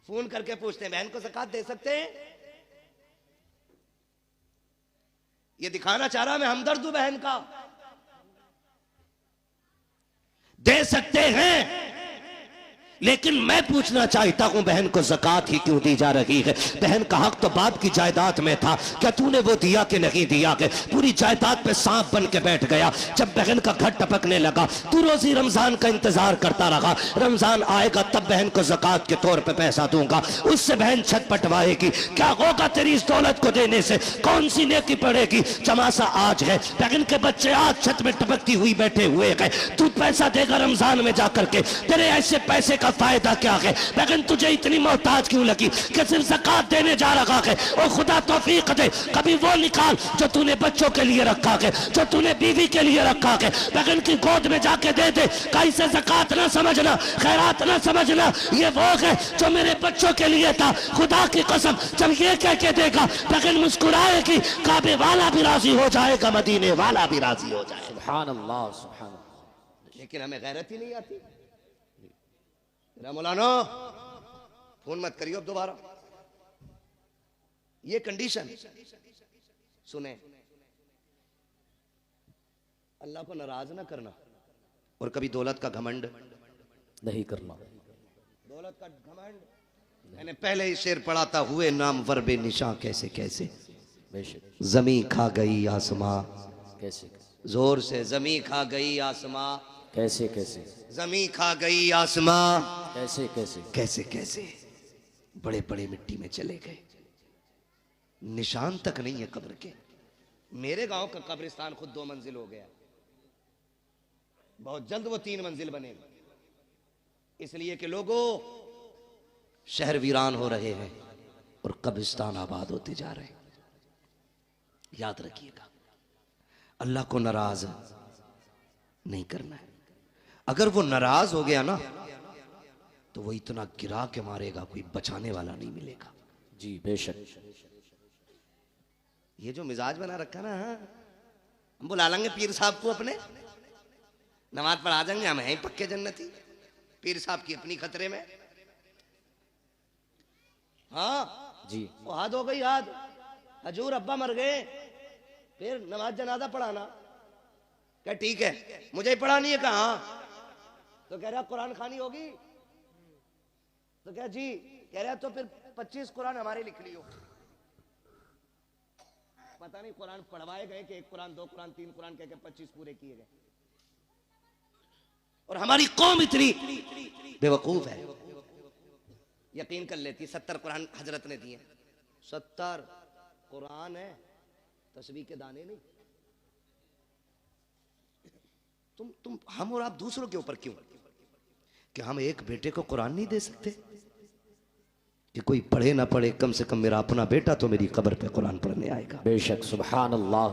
Phone करके पूछते हैं बहन को ज़कात दे सकते हैं? ये दिखाना चाह रहा मैं हमदर्द हूं बहन का। दे सकते हैं, लेकिन मैं पूछना चाहता हूं बहन को ज़कात ही क्यों दी जा रही है? बहन का हक तो बाप की जायदाद में था, क्या तूने वो दिया कि नहीं दिया? के पूरी जायदाद पे सांप बन के बैठ गया। जब बहन का घर टपकने लगा तू रोजी रमजान का इंतजार करता रहा, रमजान आएगा तब बहन को ज़कात के तौर पे पैसा दूंगा। उससे बहन छत पटवाएगी, क्या होगा तेरी इस दौलत को देने से? कौन सी नेकी पड़ेगी? चमासा आज है, बहन के बच्चे आज छत में टपकती हुई बैठे हुए हैं, तू पैसा देगा रमजान में जाकर के, तेरे ऐसे पैसे का फायदा क्या है? लेकिन तुझे इतनी मोहताज क्यों लगी कि सिर्फ ज़कात देने जा रहा है? और खुदा तौफीक दे कभी वो निकाल जो तूने बच्चों के लिए रखा है, जो तूने बीवी के लिए रखा है, लेकिन की गोद में जाके दे दे। कैसे ज़कात ना समझना, खैरात ना समझना, ये वो है जो मेरे बच्चों के लिए था। खुदा की कसम जब ये कह के देगा लेकिन मुस्कुराएगी, काबे वाला भी राजी हो जाएगा, मदीने वाला भी राजी हो जाएगा। सुभान अल्लाह, सुभान अल्लाह। लेकिन हमें गैरत ही नहीं आती। मौलाना फोन मत करियो अब दोबारा। ये कंडीशन सुने, अल्लाह को नाराज ना करना और कभी दौलत का घमंड नहीं करना। दौलत का घमंड मैंने पहले ही शेर पढ़ा था, हुए नाम वर्बे निशां कैसे कैसे, बेशक जमी खा गई आसमां, कैसे जोर से जमी खा गई आसमां, कैसे कैसे जमी खा गई आसमां, कैसे कैसे कैसे कैसे बड़े बड़े मिट्टी में चले गए, निशान तक नहीं है कब्र के। मेरे गांव का कब्रिस्तान खुद 2 मंजिल हो गया, बहुत जल्द वो 3 मंजिल बनेगा, इसलिए कि लोगों शहर वीरान हो रहे हैं और कब्रिस्तान आबाद होते जा रहे हैं। याद रखिएगा, अल्लाह को नाराज नहीं करना है। अगर वो नाराज हो गया ना तो वो इतना गिरा के मारेगा, कोई बचाने वाला नहीं मिलेगा। जी बेशक। ये जो मिजाज बना रखा ना, हम बुला लेंगे पीर साहब को अपने, नमाज पढ़ा देंगे, हम हैं पक्के जन्नती। पीर साहब की अपनी खतरे में। हाँ जी, वो हाथ हो गई, हाथ हजूर अब्बा मर गए, फिर नमाज जनाजा पढ़ाना। क्या ठीक है, मुझे ही पढ़ानी है? कहा तो कह रहा कुरान खानी होगी, तो क्या जी कह रहा तो फिर 25 कुरान हमारे लिख लियो। पता नहीं कुरान पढ़वाए गए कि 1 कुरान 2 कुरान 3 कुरान कह के 25 पूरे किए गए। और हमारी कौम इतनी बेवकूफ है, यकीन कर लेती 70 कुरान हजरत ने दिए। 70 कुरान है, तस्बीह के दाने नहीं। तुम हम और आप दूसरों के ऊपर क्यों कि हम एक बेटे को कुरान नहीं दे सकते? कि कोई पढ़े ना पढ़े, कम से कम मेरा अपना बेटा तो मेरी कब्र पे कुरान पढ़ने आएगा। बेशक। सुभान अल्लाह।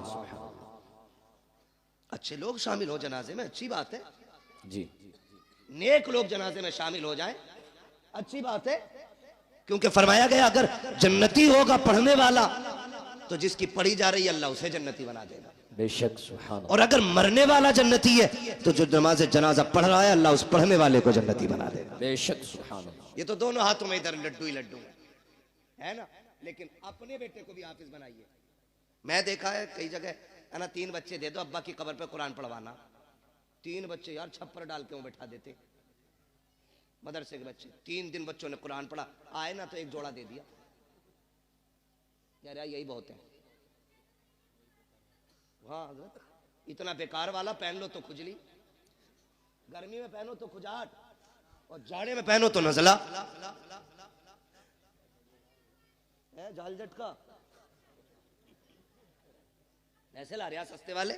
अच्छे लोग शामिल हो जनाजे में, अच्छी बात है जी। नेक लोग जनाजे में शामिल हो जाएं, अच्छी बात है, क्योंकि फरमाया गया अगर जन्नती होगा पढ़ने वाला तो जिसकी पढ़ी जा रही है अल्लाह उसे जन्नती बना देगा। बेशक। सुभान। और अगर मरने वाला जन्नती है तो जो नमाज जनाजा पढ़ रहा है अल्लाह उस पढ़ने वाले को जन्नती बना देगा। बेशक। सुभान। ये तो दोनों हाथों में इधर लड्डू ही लड्डू है ना। लेकिन अपने बेटे को भी हाफिज बनाइए। मैं देखा है कई जगह है ना, 3 बच्चे दे दो, अब्बा की कब्र पे कुरान पढ़वाना। 3 बच्चे यार छप्पर डाल के बैठा देते, मदरसे के बच्चे। 3 दिन बच्चों ने कुरान पढ़ा, आए ना तो 1 जोड़ा दे दिया। यार यही बहुत है। हाँ हजरत, इतना बेकार वाला पहन लो तो खुजली, गर्मी में पहनो तो खुजाट, और जाड़े में पहनो तो नजला है, जाल झटका। ऐसे ला रहा सस्ते वाले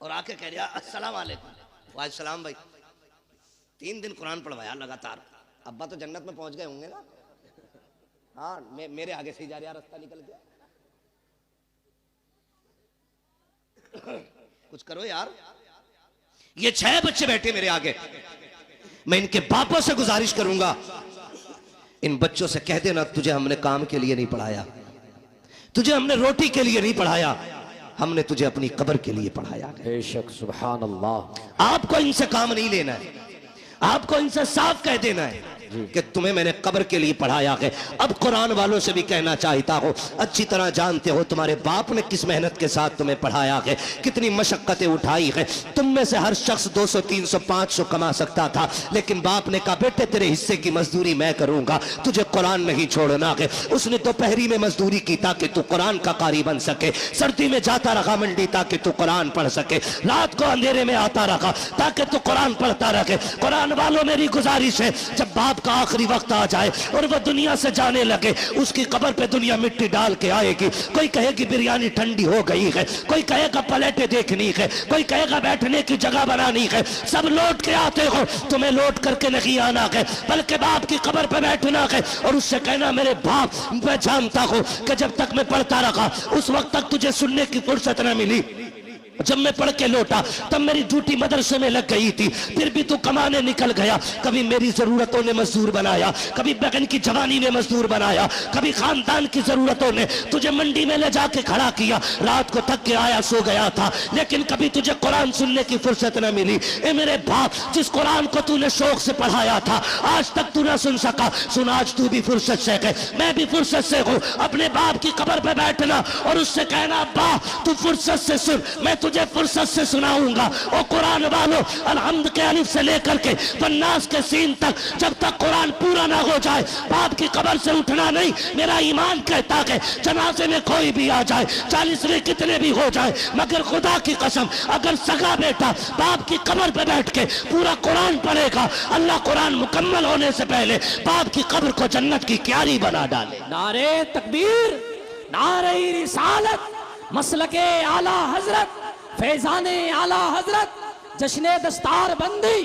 और आके कह रहा अस्सलाम वालेकुम। वालेकुम सलाम भाई। 3 दिन कुरान पढ़वाया लगातार। अब्बा तो जन्नत में पहुंच गए होंगे ना। हाँ मेरे आगे से ही जा रहा, रास्ता निकल गया। कुछ करो यार। ये 6 बच्चे बैठे मेरे आगे, मैं इनके बापों से गुजारिश करूंगा, इन बच्चों से कह देना तुझे हमने काम के लिए नहीं पढ़ाया, तुझे हमने रोटी के लिए नहीं पढ़ाया, हमने तुझे अपनी कब्र के लिए पढ़ाया। बेशक। सुभान अल्लाह। आपको इनसे काम नहीं लेना है, आपको इनसे साफ कह देना है कि तुम्हें मैंने कब्र के लिए पढ़ाया है। अब कुरान वालों से भी कहना चाहता हूँ, अच्छी तरह जानते हो तुम्हारे बाप ने किस मेहनत के साथ तुम्हें पढ़ाया है, कितनी मशक्कतें उठाई है। तुम में से हर शख्स 200 300 500 कमा सकता था, लेकिन बाप ने कहा बेटे तेरे हिस्से की मजदूरी मैं करूंगा, तुझे कुरान नहीं छोड़ना है। उसने दोपहरी में मजदूरी की ताकि तू कुरान का कारी बन सके, सर्दी में जाता रहा मंडी ताकि तू कुरान पढ़ सके, रात को अंधेरे में आता रहा ताकि तू कुरान पढ़ता रहे। कुरान वालों मेरी गुजारिश है, जब बाप का आखिरी वक्त आ जाए और वह दुनिया से जाने लगे, उसकी कब्र पे दुनिया मिट्टी डाल के आएगी। कोई कहेगी बिरयानी ठंडी हो गई है, कोई कहेगा प्लेटें देखनी है, कोई कहेगा बैठने की जगह बनानी है। सब लौट के आते हो, तुम्हें लौट करके नहीं आना है, बल्कि बाप की कब्र पे बैठना है और उससे कहना मेरे बाप, मैं जानता हूं कि जब तक मैं पढ़ता रहा उस वक्त तक तुझे सुनने की फुर्सत न मिली, जब मैं पढ़ के लौटा तब मेरी ड्यूटी मदरसे में लग गई थी, फिर भी तू कमाने निकल गया। कभी मेरी जरूरतों ने मजदूर बनाया, कभी बहन की जवानी ने मजदूर बनाया, कभी खानदान की जरूरतों ने तुझे मंडी में ले जाके खड़ा किया। रात को थक के आया सो गया था, लेकिन कभी तुझे कुरान सुनने की फुर्सत न मिली। ए मेरे बाप, जिस कुरान को तूने शौक से पढ़ाया था आज तक तू न सुन सका, सुन आज तू भी फुर्सत से है, मैं भी फुर्सत से हूँ। अपने बाप की कब्र पे बैठना और उससे कहना बा तू फुर्सत से सुन, मैं तुझे फुर्सत से सुनाऊंगा। और कुरान वालों, अलहम्द के अलिफ से लेकर के वन्नास के सीन तक जब तक कुरान पूरा ना हो जाए बाप की कब्र से उठना नहीं। मेरा ईमान कहता है जनाजे में कोई भी आ जाए, 40 में कितने भी हो जाए, मगर खुदा की कसम अगर सगा बेटा बाप की कब्र पे बैठ के पूरा कुरान पढ़ेगा, अल्लाह कुरान मुकम्मल होने से पहले बाप की कब्र को जन्नत की क्यारी बना डाले। नारे तकबीर, नारे रिसालत, मसलके आला हजरत, फैजाने आला हजरत, जश्ने दस्तार बंदी,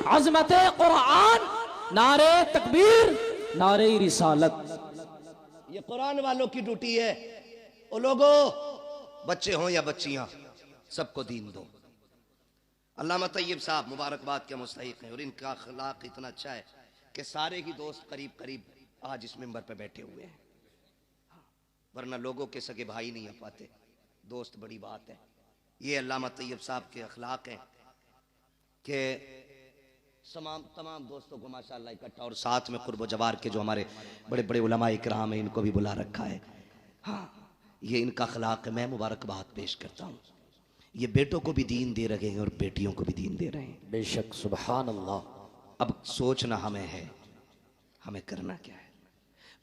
अजमत कुरान, नारे तकबीर, नारे रिसालत। ये कुरान वालों की ड्यूटी है। ओ लोगों, बच्चे हों या बच्चियां, सबको दीन दो। अल्लामा तैयब साहब मुबारकबाद के मुस्तहिक हैं और इनका अखलाक इतना अच्छा है कि सारे ही दोस्त करीब करीब आज इस मिंबर पे बैठे हुए हैं, वरना लोगों के सगे भाई नहीं आ पाते, दोस्त बड़ी बात है। ये अल्लामा तैयब साहब के अखलाक हैं कि तमाम दोस्तों को माशाअल्लाह इकट्ठा, और साथ में कुर्ब जवार के जो हमारे बड़े बड़े उलमा इकराम हैं इनको भी बुला रखा है। हाँ, ये इनका अखलाक है, मैं मुबारकबाद पेश करता हूँ। ये बेटों को भी दीन दे रहे हैं और बेटियों को भी दीन दे रहे हैं। बेशक, सुभान अल्लाह। अब सोचना हमें है, हमें करना क्या है।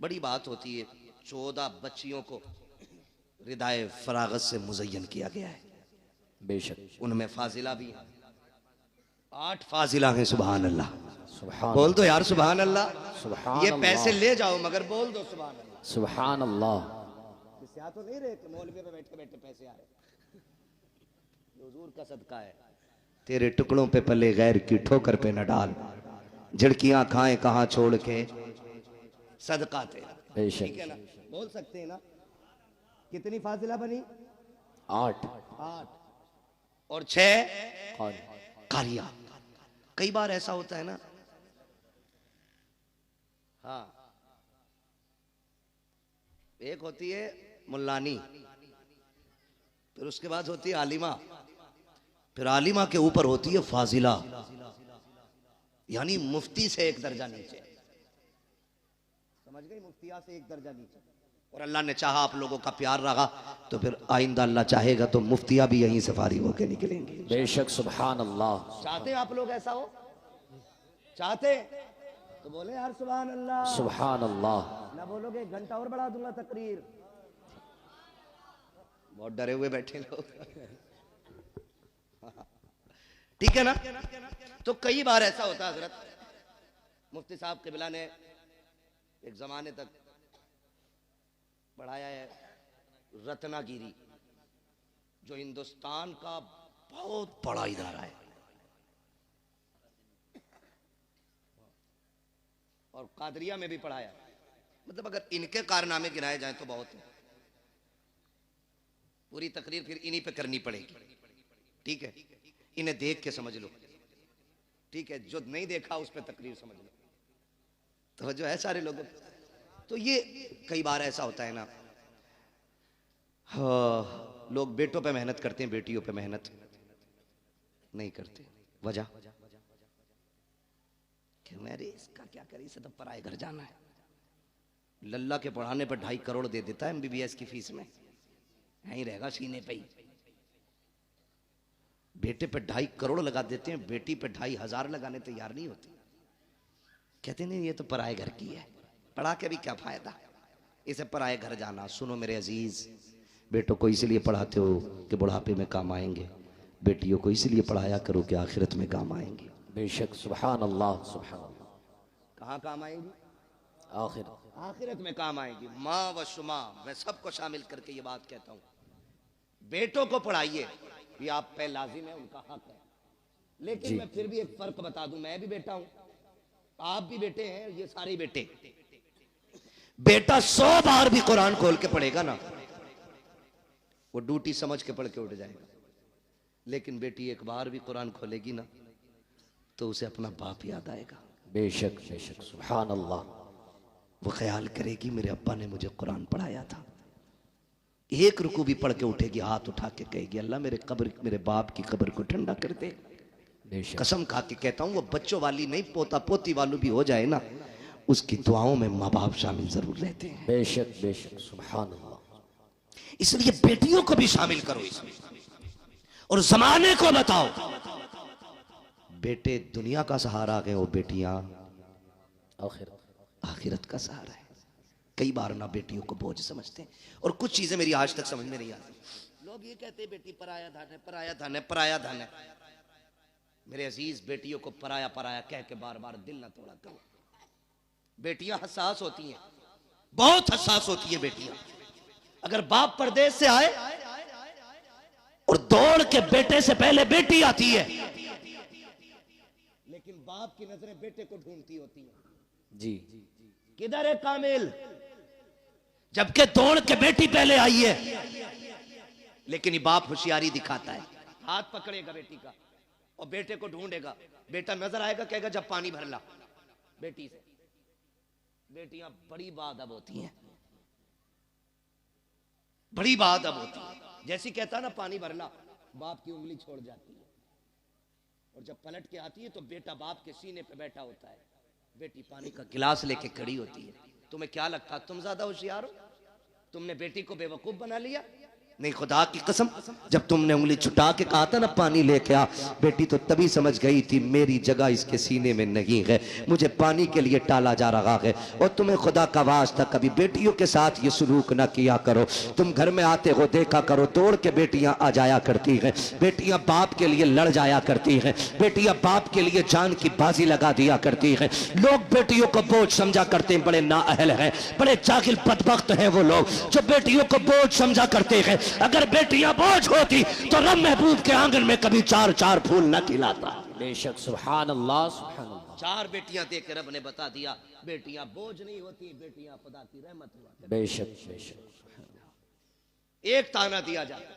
बड़ी बात होती है, 14 बच्चियों को रिदाए फरागत से मुज़य्यन किया गया है। बेशक, उनमें फाजिला भी हैं, 8 फाजिला हैं। सुभान अल्लाह, सुभान, बोल दो यार सुभान अल्लाह। सुभान ये अल्लाह। पैसे ले जाओ मगर बोल दो सुभान अल्लाह। सुभान अल्लाह। इससे तो नहीं रहे कि मौलवी पे बैठे बैठे पैसे आ रहे, हुजूर का सदका है। तेरे टुकड़ों पे पले गैर की ठोकर पे न डाल, झिड़कियां खाएं कहां छोड़ के सदका तेरा। बेशक, ठीक है ना, बोल सकते हैं ना। कितनी फाजिला बनी? 8 और 6 कौन? कारिया। कई बार ऐसा होता है ना, हाँ, एक होती है मुल्लानी, फिर उसके बाद होती है आलिमा, फिर आलिमा के ऊपर होती है फाजिला, यानी मुफ्ती से एक दर्जा नीचे। समझ गई? मुफ्तिया से एक दर्जा नीचे। और अल्लाह ने चाहा आप लोगों का प्यार रहा तो फिर आइंदा अल्लाह चाहेगा तो मुफ्तिया भी यहीं से फारिग होके निकलेंगे। बेशक, सुभान अल्लाह। चाहते हैं आप लोग ऐसा हो? चाहते तो बोले यार सुभान अल्लाह। सुभान अल्लाह। ना बोलोगे 1 घंटा और बढ़ा दूंगा तकरीर। बहुत डरे हुए बैठे लोग। ठीक है ना। तो कई बार ऐसा होता है हजरत, मुफ्ती साहब क़िबला ने एक जमाने तक पढ़ाया है रत्नागिरी, जो हिंदुस्तान का बहुत बड़ा इदारा है, और कादरिया में भी पढ़ाया। मतलब अगर इनके कारनामे गिनाए जाएं तो बहुत है। पूरी तकरीर फिर इन्हीं पे करनी पड़ेगी। ठीक है, इन्हें देख के समझ लो। ठीक है, जो नहीं देखा उस पे तकरीर समझ लो। तो जो है सारे लोगों, तो ये कई बार ऐसा होता है ना, हाँ, लोग बेटों पे मेहनत करते हैं, बेटियों पे मेहनत नहीं करते। वजह कि मेरे इसका क्या करे, इसे तो पराए घर जाना है। लल्ला के पढ़ाने पर 2.5 करोड़ दे देता है MBBS की फीस में, यहीं रहेगा सीने पे ही। बेटे पे 2.5 करोड़ लगा देते हैं, बेटी पे 2,500 लगाने तैयार नहीं होती। कहते नहीं ये तो पराए घर की है, पढ़ा के भी क्या फायदा, इसे पराए घर जाना। सुनो मेरे अजीज, बेटों को इसलिए पढ़ाते हो कि बुढ़ापे में काम आएंगे, बेटियों को इसलिए पढ़ाया करो कि आखिरत में काम आएंगे। बेशक, सुभान अल्लाह, सुभान अल्लाह। कहाँ काम आएंगी? आखिर आखिरत में काम आएंगी। माँ व शुमा, मैं सबको शामिल करके ये बात कहता हूँ, बेटों को पढ़ाइए, ये आप पे लाजिम है, उनका हक है। लेकिन मैं फिर भी एक फर्क बता दूं, मैं भी बेटा हूं, आप भी बेटे हैं, ये सारे बेटे। बेटा 100 बार भी कुरान खोल के पढ़ेगा ना, वो ड्यूटी समझ के पढ़ के उठ जाएगा। लेकिन बेटी एक बार भी कुरान खोलेगी ना तो उसे अपना बाप याद आएगा। बेशक बेशक, सुभान अल्लाह। वो ख्याल करेगी मेरे अब्बा ने मुझे कुरान पढ़ाया था। एक रुकू भी पढ़ के उठेगी, हाथ उठा के कहेगी अल्लाह मेरे बाप की कब्र को ठंडा कर दे। कसम खा के कहता हूँ, वो बच्चों वाली नहीं, पोता पोती वाली भी हो जाए ना, उसकी दुआओं में माँ बाप शामिल जरूर रहते हैं। बेशक बेशक, सुभान अल्लाह। इसलिए बेटियों को भी शामिल करो इसमें, और जमाने को बताओ बेटे दुनिया का सहारा है, वो बेटियां आखिरत का सहारा है। कई बार ना बेटियों को बोझ समझते हैं, और कुछ चीजें मेरी आज तक समझ में नहीं आती। लोग ये कहते हैं बेटी पराया धन है, पराया धन है, पराया धन है। मेरे अजीज, बेटियों को पराया पराया कह के बार बार दिल ना तोड़ा करो। बेटियां हसास होती हैं, बहुत हसास होती है बेटियां। अगर बाप परदेश से आए और दौड़ के बेटे से पहले बेटी आती है, लेकिन बाप की नजरें बेटे को ढूंढती होती है। जी, किधर है कामिल, जबकि दौड़ के बेटी पहले आई है। लेकिन ये बाप होशियारी दिखाता है, हाथ पकड़ेगा बेटी का और बेटे को ढूंढेगा। बेटा नजर आएगा, कहेगा जब पानी भर ला। बेटी से बेटियां बड़ी बाअदब होती हैं, बड़ी बाअदब होती है। जैसी कहता ना पानी भर ला, बाप की उंगली छोड़ जाती है, और जब पलट के आती है तो बेटा बाप के सीने पे बैठा होता है, बेटी पानी का गिलास लेके खड़ी होती है। तुम्हें क्या लगता तुम ज्यादा होशियार हो? तुमने बेटी को बेवकूफ बना लिया? नहीं, खुदा की कसम, जब तुमने उंगली छुटा के कहा था ना पानी लेके आ, बेटी तो तभी समझ गई थी मेरी जगह इसके सीने में नहीं है, मुझे पानी के लिए टाला जा रहा है। और तुम्हें खुदा का वास्ता कभी बेटियों के साथ ये सलूक ना किया करो। तुम घर में आते हो देखा करो, दौड़ के बेटियां आ जाया करती हैं, बेटियां बाप के लिए लड़ जाया करती हैं, बेटियां बाप के लिए जान की बाजी लगा दिया करती हैं। लोग बेटियों को बोझ समझा करते हैं, बड़े नाअहल हैं, बड़े जाहिल बदबख्त हैं वो लोग जो बेटियों को बोझ समझा करते हैं। अगर बेटियां बोझ होती तो रब महबूब के आंगन में कभी 4-4 फूल न खिलाता। बेशक, सुभान अल्लाह, सुभान अल्लाह। 4 बेटियां दे के रब ने बता दिया बेटियां बोझ नहीं होती, बेटियां खुदा की रहमत हुआ। बेशक बेशक। एक ताना दिया जाता,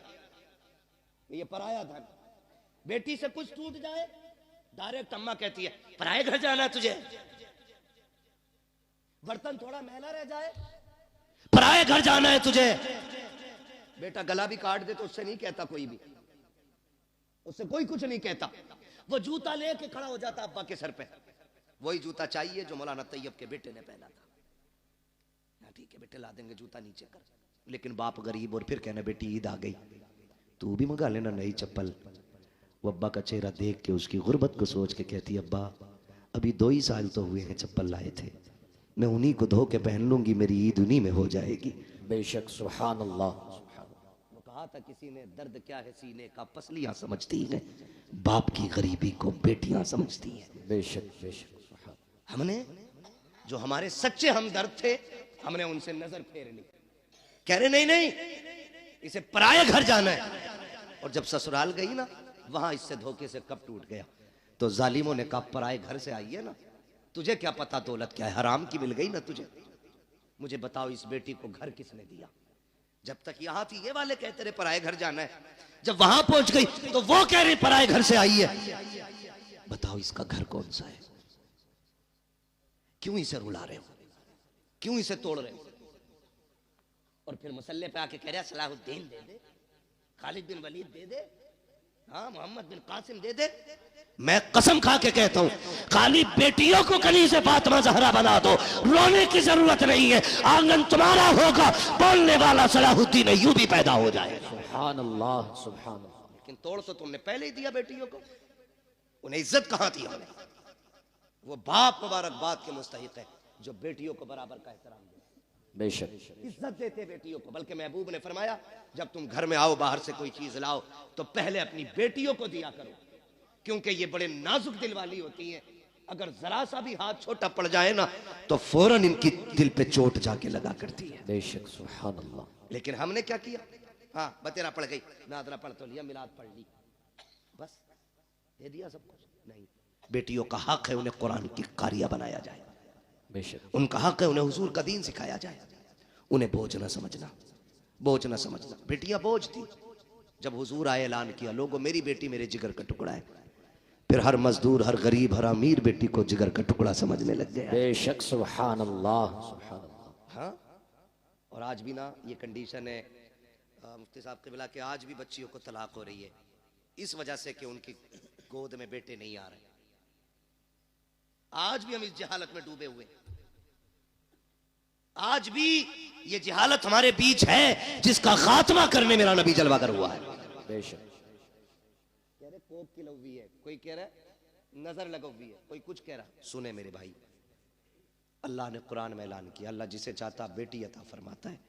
ये पराया धन। बेटी से कुछ टूट जाए, डायरेक्ट अम्मा कहती है पराए घर जाना तुझे। बर्तन थोड़ा मैला रह जाए, पराए घर जाना है तुझे। बेटा गला भी काट दे तो उससे नहीं कहता कोई भी, उससे कोई कुछ नहीं कहता। वो जूता लेके खड़ा हो जाता अब्बा के सर पे, वही जूता चाहिए जो मौलाना तैयब के बेटे ने पहना था। ठीक है बेटे ला देंगे, जूता नीचे कर। लेकिन बाप गरीब, और फिर कहना बेटी ईद आ गई, तू भी मंगा लेना नई चप्पल। वो अब्बा का चेहरा देख के उसकी गुर्बत को सोच के कहती अब्बा अभी 2 ही साल तो हुए हैं चप्पल लाए थे, मैं उन्हीं को धो के पहन लूंगी, मेरी ईद उन्हीं में हो जाएगी। बेशक, सुभान अल्लाह। कहा था किसी ने दर्द क्या है सीने का, पसलियां समझती हैं, बाप की गरीबी को बेटियां समझती हैं। बेशक बेशक। हमने जो हमारे सच्चे हमदर्द थे, हमने उनसे नजर फेर ली, कह रहे नहीं नहीं इसे पराये घर जाना है। और जब ससुराल गई ना, वहां इससे धोखे से कब टूट गया। तो जालिमों ने कहा पराये घर से आई है ना, तुझे क्या पता दौलत क्या है, हराम की मिल गई ना तुझे। मुझे बताओ इस बेटी को घर किसने दिया? जब तक यहां थी ये वाले कहते रहे पराये घर जाना है, जब वहां पहुंच गई तो वो कह रही पराये घर से आई है। बताओ इसका घर कौन सा है? क्यों इसे रुला रहे हो, क्यों इसे तोड़ रहे हो? और फिर मसल्ले पे आके कह रहा सलाहुद्दीन दे दे, खालिद बिन वलीद दे दे, हाँ मोहम्मद बिन कासिम दे दे। मैं कसम खा के कहता हूं, खाली बेटियों को कली से फातिमा जहरा बना दो, रोने की जरूरत नहीं है। आंगन तुम्हारा होगा, बोलने वाला सलाहुद्दीन अय्यूबी पैदा हो जाए। सुभान अल्लाह, सुभान अल्लाह। लेकिन तोड़ तो तुमने पहले ही दिया बेटियों को, उन्हें इज्जत कहां थी? हमने वो बाप मुबारकबाद के मुस्तहिक है जो बेटियों को बराबर का एहतराम दे, बेशक इज्जत देते बेटियों को। बल्कि महबूब ने फरमाया, जब तुम घर में आओ, बाहर से कोई चीज लाओ, तो पहले अपनी बेटियों को दिया करो, क्योंकि ये बड़े नाजुक दिल वाली होती हैं। अगर जरा सा भी हाथ छोटा पड़ जाए ना, तो फौरन इनकी दिल पे चोट जाके लगा करती है। बेशक, सुभान अल्लाह। लेकिन हमने क्या किया? हाँ, बतेरा पड़ गई, नादरा पढ़ तो लिया, मिलाद पढ़ ली, बस दे दिया सब कुछ। नहीं, बेटियों का हक है उन्हें कुरान की कारिया बनाया जाए, बेशक उनका हक है उन्हें हुजूर का दीन सिखाया जाए। उन्हें बोझ ना समझना, बोझ ना समझना। बेटियां बोझ थी। जब हुजूर आए, ऐलान किया, लोगों मेरी बेटी मेरे जिगर का टुकड़ा है, फिर हर मजदूर, हर गरीब, हर अमीर बेटी को जिगर का टुकड़ा समझने लग गया। बेशक, सुभान अल्लाह, सुभान अल्लाह। हाँ, और आज भी ना ये कंडीशन है मुफ्ती साहब के बिला, कि आज भी बच्चियों को तलाक हो रही है इस वजह से कि उनकी गोद में बेटे नहीं आ रहे। आज भी हम इस जहालत में डूबे हुए, आज भी ये जहालत हमारे बीच है, जिसका खात्मा करने मेरा नबी जलवागर हुआ है। बेशक, कह रहे कोक की लवी है, कोई कह रहा है नजर लगवी है, कोई कुछ कह रहा। सुने मेरे भाई, अल्लाह ने कुरान में ऐलान किया, अल्लाह जिसे चाहता बेटी अता फरमाता है,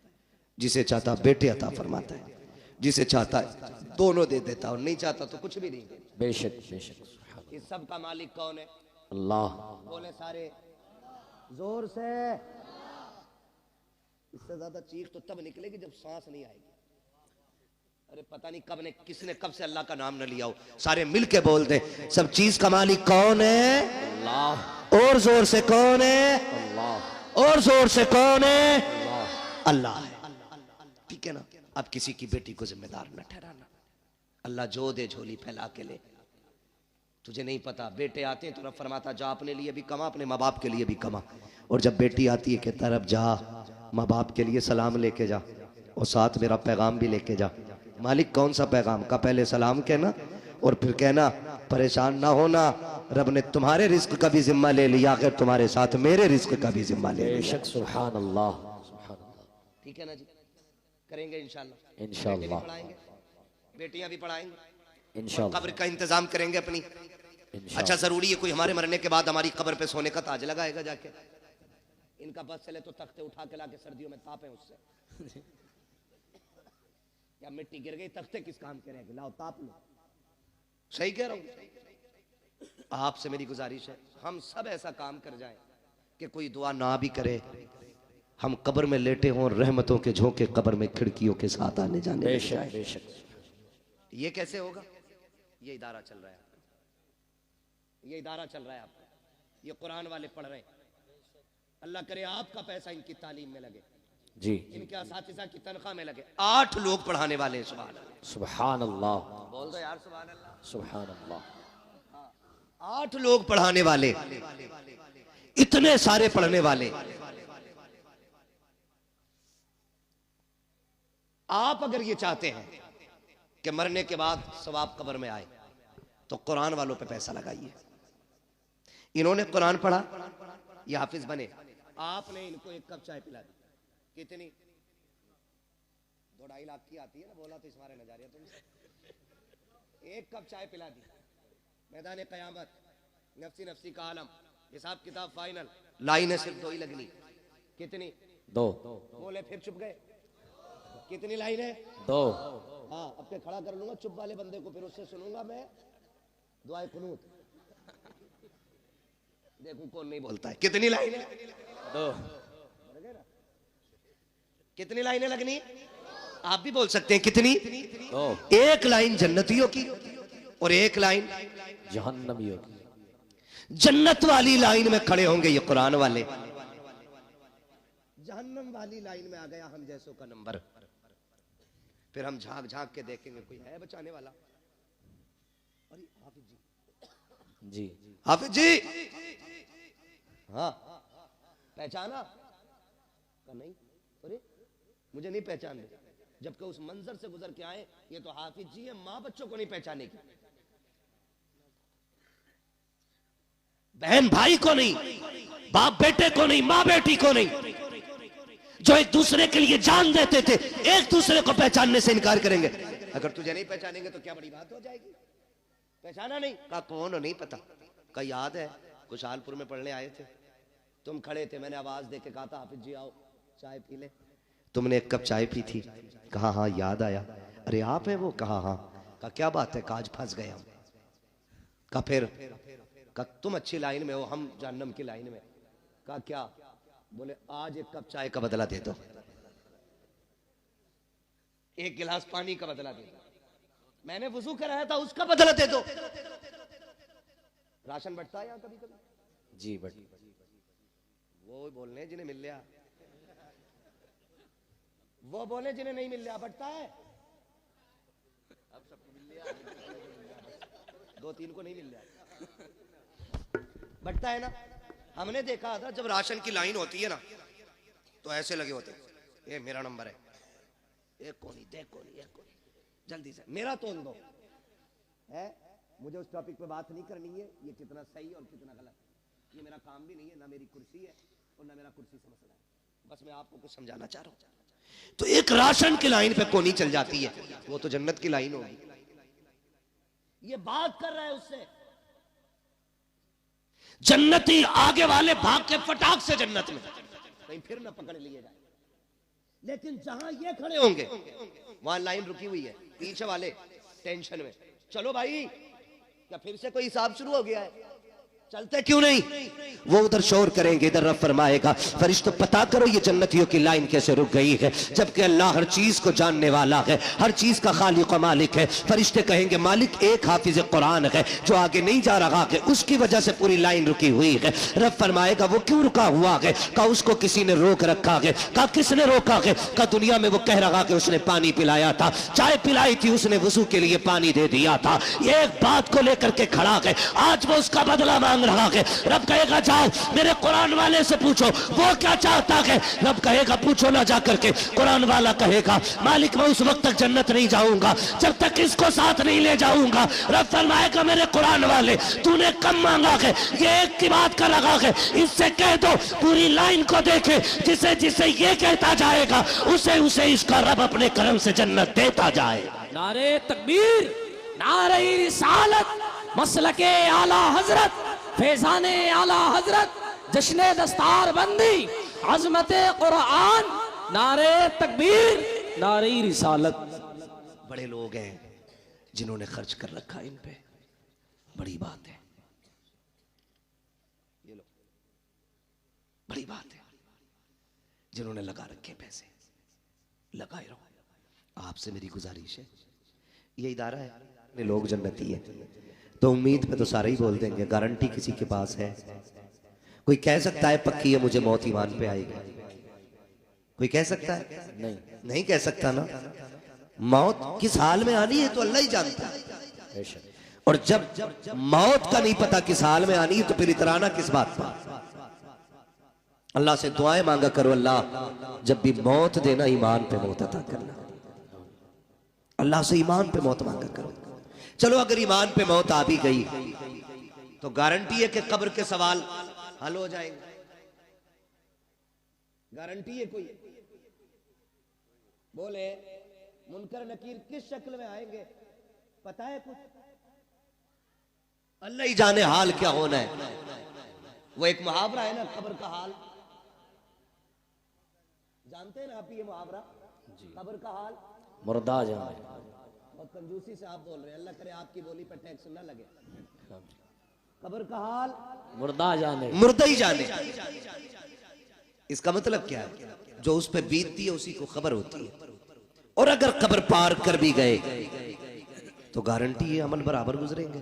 जिसे चाहता बेटे अता फरमाता है, जिसे चाहता है दोनों दे देता, और नहीं चाहता तो कुछ भी नहीं देता। बेशक, बेशक, सुभान इस सब का मालिक कौन है? अल्लाह। बोले सारे जोर से। इससे ज्यादा चीख तो तब निकलेगी जब सांस नहीं आएगी। अरे पता नहीं कब ने, किसने कब से अल्लाह का नाम न लिया हो। सारे मिलके बोल दे, सब चीज का मालिक कौन है? अल्लाह। और जोर से कौन है? अल्लाह। और जोर से कौन है? अल्लाह। अल्लाह है। ठीक है ना? अब किसी की बेटी को जिम्मेदार न ठहराना। अल्लाह जो दे झोली फैला के ले। तुझे नहीं पता, बेटे आते हैं तो रब फरमाता जा अपने लिए भी कमा, अपने माँ बाप के लिए भी कमा। और जब बेटी आती है कहता रब जा माँ बाप के लिए सलाम लेके जा, और साथ मेरा पैगाम भी लेके जा। मालिक कौन सा पैगाम का? पहले सलाम कहना और फिर कहना परेशान ना होना, रब ने तुम्हारे रिस्क का भी जिम्मा ले लिया, आखिर तुम्हारे साथ मेरे रिस्क का भी जिम्मा ले लिया। बेशक, सुभान अल्लाह, सुभान अल्लाह। ठीक है ना जी? करेंगे इंशाल्लाह। इंशाल्लाह। पढ़ाएंगे, बेटियां भी पढ़ाएंगे, इंशाल्लाह। कब्र का इंतजाम करेंगे अपनी। अच्छा, जरूरी है कोई हमारे मरने के बाद हमारी कब्र पे सोने का ताज लगाएगा जाके? इनका बस चले तो तख्ते उठा के लाके सर्दियों में तापे उससे। क्या मिट्टी गिर गई, तख्ते किस काम के रहेंगे? लाओ ताप लो। सही कह रहा हूं। आपसे मेरी गुजारिश है, हम सब ऐसा काम कर जाएं कि कोई दुआ ना भी करे, हम कब्र में लेटे हों, रहमतों के झोंके कब्र में खिड़कियों के साथ आने जाने। बेशक, बेशक। ये कैसे होगा? ये इदारा चल रहा है, ये इदारा चल रहा है आपका, ये कुरान वाले पढ़ रहे हैं। अल्लाह करे आपका पैसा इनकी तालीम में लगे जी, इनके असातिज़ा की तनख्वाह में लगे। 8 लोग पढ़ाने वाले हैं। सुभान अल्लाह, सुभान अल्लाह, बोल दो यार सुभान अल्लाह। सुभान अल्लाह। 8 लोग पढ़ाने वाले, इतने सारे पढ़ने वाले। आप अगर ये चाहते हैं कि मरने के बाद सवाब कब्र में आए, तो कुरान वालों पे पैसा लगाइए। इन्होंने कुरान पढ़ा, ये हाफिज बने, आपने इनको 1 कप चाय पिला दी, कितनी? 2-2.5 लाख की आती है ना, बोला तो इस बारे नजारिया तुमसे। 1 कप चाय पिला दी, मैदान कयामत, नफसी नफसी का आलम, हिसाब किताब फाइनल, लाइनें सिर्फ 2 ही लगनी। कितनी? 2। बोले फिर चुप गए। कितनी लाइन है? 2। हाँ, अब के खड़ा कर लूंगा चुप वाले बंदे को, फिर उससे सुनूंगा मैं दुआए कुनूत। देखूं कौन नहीं बोलता है। कितनी लाइन है? 2। कितनी लाइनें लगनी? आप भी बोल सकते हैं कितनी? 2। 1 लाइन जन्नतियों की और 1 लाइन जहन्नमियों की। जन्नत वाली लाइन में खड़े होंगे ये कुरान वाले, जहन्नम वाली लाइन में आ गया हम जैसों का नंबर। फिर हम झांक झांक के देखेंगे कोई है बचाने वाला। अरे हाफिज जी, जी, हाफिज जी, हाँ पहचाना? नहीं, अरे मुझे नहीं पहचान रहे, जबकि उस मंजर से गुजर के आए। ये तो हाफिज जी है, माँ बच्चों को नहीं पहचानेगी। बहन भाई को नहीं, बाप बेटे को नहीं, मां बेटी को नहीं, जो एक दूसरे के लिए जान देते थे, एक दूसरे को पहचानने से इनकार करेंगे। अगर तुझे नहीं पहचानेंगे तो क्या बड़ी बात हो जाएगी? पहचाना नहीं, कहा कौन हो नहीं पता, कहा याद है खुशहालपुर में पढ़ने आए थे, तुम खड़े थे, मैंने आवाज दे के कहा था हाफिज जी आओ चाय पी ले, तुमने एक कप चाय पी थी, कहा हाँ याद आया, अरे आप है वो, कहा हाँ, कहा क्या बात है, कहा आज फंस गए हम, कहा फिर, कहा तुम अच्छी लाइन में हो, हम जहन्नम की लाइन में, कहा क्या, बोले आज एक कप चाय का बदला दे दो, एक गिलास पानी का बदला दे दो, मैंने वुजू कराया था उसका बदला दे दो। राशन बंटता है यहाँ कभी कभी? जी बट वो बोलने जिन्हें मिल लिया, वो बोले जिन्हें नहीं मिल लिया, बंटता है, अब सबको मिल लिया, दो तीन को नहीं मिल लिया, बंटता है ना। हमने देखा था जब राशन की लाइन होती है ना तो ऐसे लगे होते, ये मेरा नंबर है, एक कोनी दे कोनी, एक कोनी, जल्दी से मेरा तोल दो, है मुझे उस टॉपिक पे बात नहीं करनी है, ये कितना सही और कितना गलत, ये मेरा काम भी नहीं है, ना मेरी कुर्सी है और ना मेरा कुर्सी से मसला है, बस मैं आपको कुछ समझाना चाह रहा हूं। तो एक राशन की लाइन पे कोनी चल जाती है, वो तो जन्नत की लाइन होगी, ये बात कर रहा है उससे, जन्नती आगे वाले भाग के फटाक से जन्नत में, कहीं फिर ना पकड़ लिए जाए, लेकिन जहां ये खड़े होंगे वहां लाइन रुकी हुई है, पीछे वाले टेंशन में, चलो भाई क्या फिर से कोई हिसाब शुरू हो गया है, चलते क्यों नहीं, वो उधर शोर करेंगे, इधर रब फरमाएगा फरिश्तों पता करो ये जन्नतियों की लाइन कैसे रुक गई है, जबकि अल्लाह हर चीज को जानने वाला है, हर चीज का खालिक व मालिक है। फरिश्ते कहेंगे मालिक एक हाफिज कुरान है जो आगे नहीं जा रहा है, उसकी वजह से पूरी लाइन रुकी हुई है। रब फरमाएगा वो क्यों रुका हुआ है, कहा उसको किसी ने रोक रखा है, कहा किसने रोका है, कहा दुनिया में वो कह रहा कि उसने पानी पिलाया था, चाय पिलाई थी उसने, वजू के लिए पानी दे दिया था, ये एक बात को लेकर के खड़ा है, आज वो उसका बदला मांग रहा है। रब कहेगा जाओ मेरे कुरान वाले से पूछो वो क्या चाहता है, रब कहेगा पूछो ना जाकर के, कुरान वाला कहेगा मालिक मैं उस वक्त तक जन्नत नहीं जाऊंगा जब तक इसको साथ नहीं ले जाऊंगा। रब फरमाएगा मेरे कुरान वाले तूने कम मांगा है, ये एक की बात कर रहा है, इससे कह दो पूरी लाइन को देखे, जिसे जिसे ये कहता जाएगा उसे उसे इसका रब अपने करम से जन्नत देता जाएगा। नारे तकबीर, नारे रिसालत, मसलके आला हजरत, फैजाने आला हजरत, जश्ने दस्तार बंदी, अजमते कुरान, नारे तकबीर, नारे रिसालत। बड़े लोग हैं जिन्होंने खर्च कर रखा इन पे, बड़ी बात है, ये लो बड़ी बात है, जिन्होंने लगा रखे पैसे लगाए रहो। आपसे मेरी गुजारिश है, ये इदारा है लोग जन्नती है तो उम्मीद पे तो सारे ही बोल देंगे, गारंटी किसी के पास है? कोई कह सकता है पक्की है मुझे मौत ईमान पे आएगी? कोई कह सकता है? नहीं, नहीं कह सकता ना। मौत किस हाल में आनी है तो अल्लाह ही जानता है, और जब मौत का नहीं पता किस हाल में आनी है तो फिर इतराना किस बात पर? अल्लाह से दुआएं मांगा करो, अल्लाह जब भी मौत देना ईमान पे मौत अता करना, अल्लाह से ईमान पे मौत मांगा करो। चलो अगर ईमान पे मौत आ भी गई तो गारंटी है कि कब्र के सवाल हल हो जाएंगे, गारंटी है? कोई बोले मुनकर नकीर किस शक्ल में आएंगे पता है कुछ? अल्लाह ही जाने हाल क्या होना है। वो एक मुहावरा है ना, कब्र का हाल, जानते हैं ना आप ये मुहावरा, कब्र का हाल मुर्दा जाने, और कंजूसी से आप बोल रहे हैं, अल्लाह करे आपकी बोली पर टैक्स ना लगे। कब्र का हाल मुर्दा जाने, मुर्दा ही जाने। इसका मतलब क्या है? जो उस पर बीतती है उसी को खबर होती है, और अगर कब्र पार कर भी गए तो गारंटी है अमल बराबर गुजरेंगे,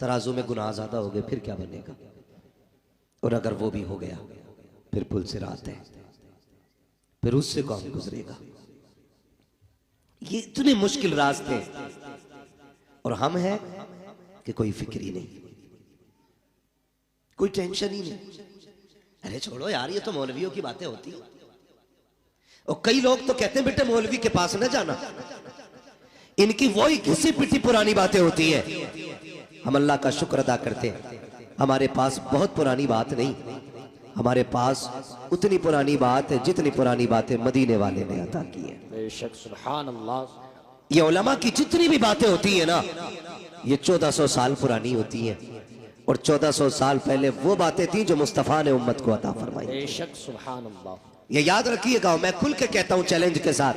तराजू में गुनाह ज्यादा हो गए फिर क्या बनेगा, और अगर वो भी हो गया फिर पुल से रात है, फिर उससे कौन गुजरेगा? ये इतने मुश्किल रास्ते, और हम हैं कि कोई फिक्र ही नहीं, कोई टेंशन ही नहीं। अरे छोड़ो यार, ये तो मौलवियों की बातें होती है। और कई लोग तो कहते हैं बेटे मौलवी के पास न जाना, इनकी वही घिसी पिटी पुरानी बातें होती है। हम अल्लाह का शुक्र अदा करते हैं हमारे पास बहुत पुरानी बात नहीं, हमारे पास उतनी पुरानी बात है जितनी पुरानी बातें मदीने वाले ने अता की है। बेशक सुभान अल्लाह। ये उलमा की जितनी भी बातें होती है ना, ये 1400 साल पुरानी होती हैं, और 1400 साल पहले वो बातें थी जो मुस्तफ़ा ने उम्मत को अता फरमाई। बेशक सुभान अल्लाह। ये याद रखिएगा, मैं खुल के कहता हूं चैलेंज के साथ।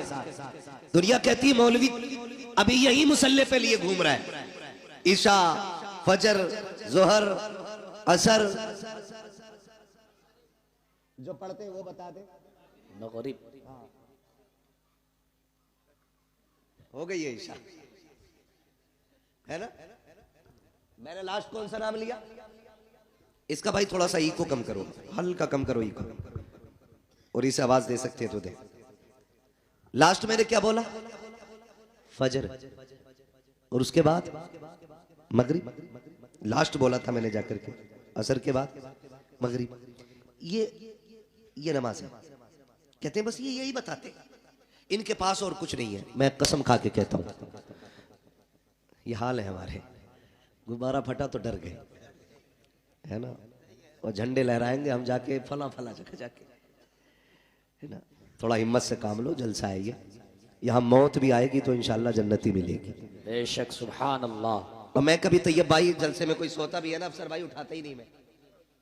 दुनिया कहती है मौलवी अभी यही मुसल्ले पे लिए घूम रहा है, ईशा फजर जोहर असर जो पढ़ते हैं वो बता दे। मगरिब हो गई है ईशा, है ना। मैंने लास्ट कौन सा नाम लिया? इसका भाई थोड़ा सा इको कम करो, हल्का कम करो इको, और इसे आवाज दे सकते हैं तो दे। लास्ट मैंने क्या बोला? फजर, और उसके बाद मगरिब। लास्ट बोला था मैंने जाकर के, असर के बाद मगरिब। ये नमाज है। कहते हैं बस ये यही बताते, इनके पास और कुछ नहीं है। मैं कसम खा के कहता हूं ये हाल है हमारे। गुब्बारा फटा तो डर गए, है ना, और झंडे लहराएंगे हम जाके फला फला जगह जाके, है ना। थोड़ा हिम्मत से काम लो, जलसा है ये। यहाँ मौत भी आएगी तो इंशाल्लाह जन्नती मिलेगी। बेशक सुभान अल्लाह। और मैं कभी तैयब भाई जलसे में कोई सोता भी है ना, अफसर भाई उठाता ही नहीं मैं।